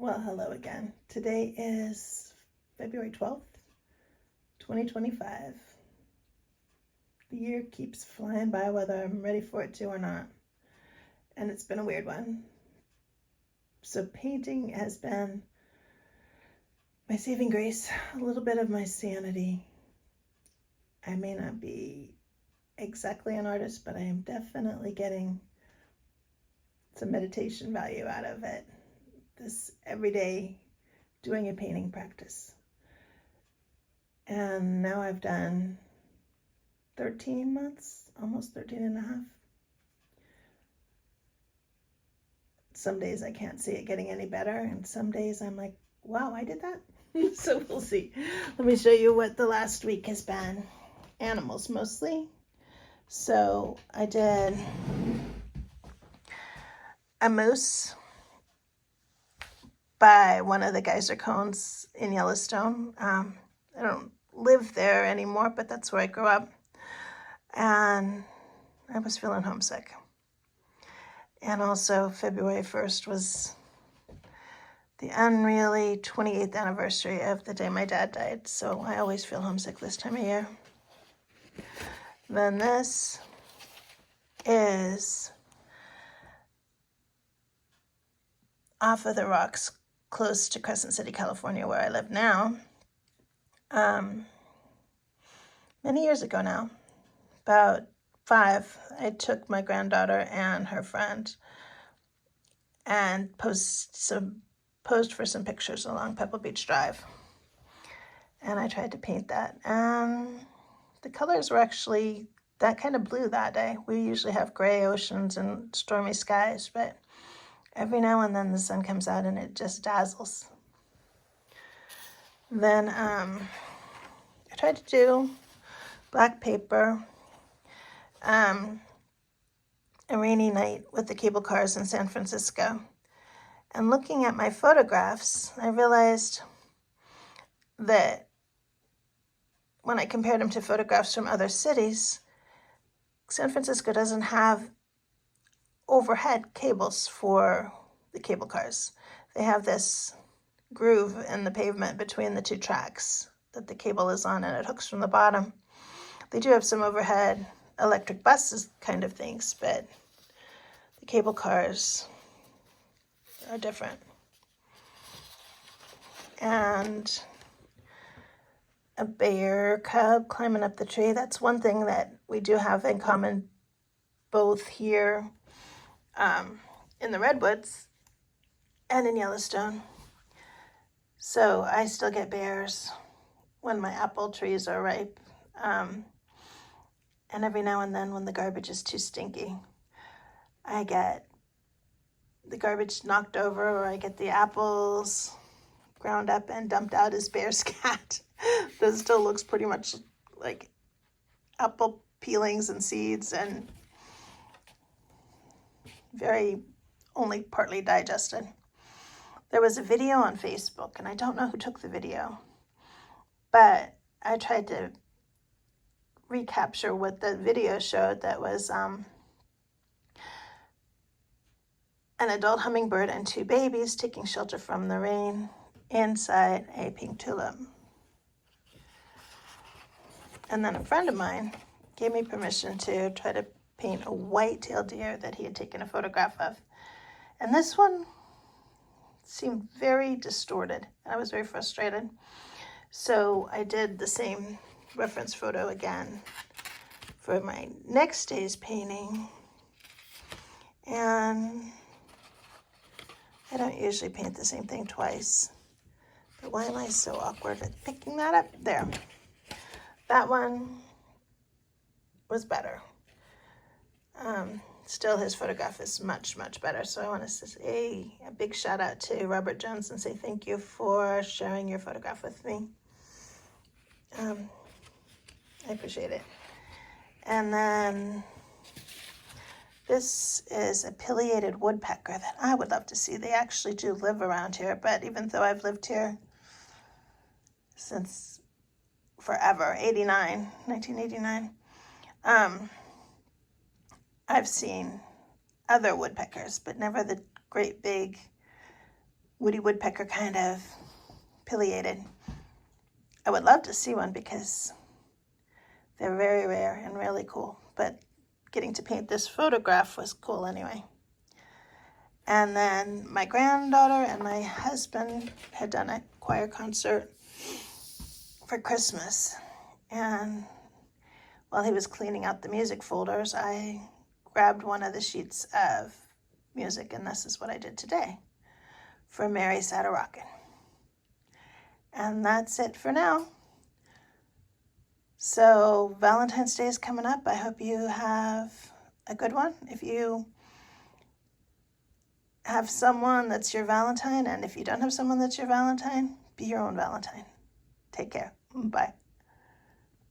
Well, hello again. Today is February 12th, 2025. The year keeps flying by whether I'm ready for it to or not. And it's been a weird one. So painting has been my saving grace, a little bit of my sanity. I may not be exactly an artist, but I am definitely getting some meditation value out of it. This everyday doing a painting practice. And now I've done 13 months, almost 13 and a half. Some days I can't see it getting any better, and some days I'm like, wow, I did that. So we'll see. Let me show you what the last week has been. Animals mostly. So I did a moose by one of the geyser cones in Yellowstone. I don't live there anymore, but that's where I grew up. And I was feeling homesick. And also February 1st was the unreally 28th anniversary of the day my dad died. So I always feel homesick this time of year. Then this is off of the rocks close to Crescent City, California, where I live now. Many years ago now, about 5, I took my granddaughter and her friend and posed for some pictures along Pebble Beach Drive. And I tried to paint that. And the colors were actually that kind of blue that day. We usually have gray oceans and stormy skies, but every now and then the sun comes out and it just dazzles. Then I tried to do black paper, a rainy night with the cable cars in San Francisco. And looking at my photographs, I realized that when I compared them to photographs from other cities, San Francisco doesn't have overhead cables for the cable cars. They have this groove in the pavement between the two tracks that the cable is on, and it hooks from the bottom. They do have some overhead electric buses kind of things, but the cable cars are different. And a bear cub climbing up the tree. That's one thing that we do have in common both here in the Redwoods and in Yellowstone. So I still get bears when my apple trees are ripe. And every now and then when the garbage is too stinky, I get the garbage knocked over, or I get the apples ground up and dumped out as bear scat. This still looks pretty much like apple peelings and seeds and very only partly digested. There was a video on Facebook, and I don't know who took the video, but I tried to recapture what the video showed. That was an adult hummingbird and 2 babies taking shelter from the rain inside a pink tulip. And then a friend of mine gave me permission to try to paint a white-tailed deer that he had taken a photograph of. And this one seemed very distorted. I was very frustrated. So I did the same reference photo again for my next day's painting. And I don't usually paint the same thing twice. But why am I so awkward at picking that up? There. That one was better. Still, his photograph is much, much better. So I want to say a big shout out to Robert Jones and say thank you for sharing your photograph with me. I appreciate it. And then this is a pileated woodpecker that I would love to see. They actually do live around here, but even though I've lived here since forever, 1989, I've seen other woodpeckers, but never the great big Woody Woodpecker kind of pileated. I would love to see one because they're very rare and really cool, but getting to paint this photograph was cool anyway. And then my granddaughter and my husband had done a choir concert for Christmas. And while he was cleaning out the music folders, I grabbed one of the sheets of music, and this is what I did today for Mary Sat a Rockin'. And that's it for now. So Valentine's Day is coming up. I hope you have a good one. If you have someone that's your Valentine, and if you don't have someone that's your Valentine, be your own Valentine. Take care. Bye.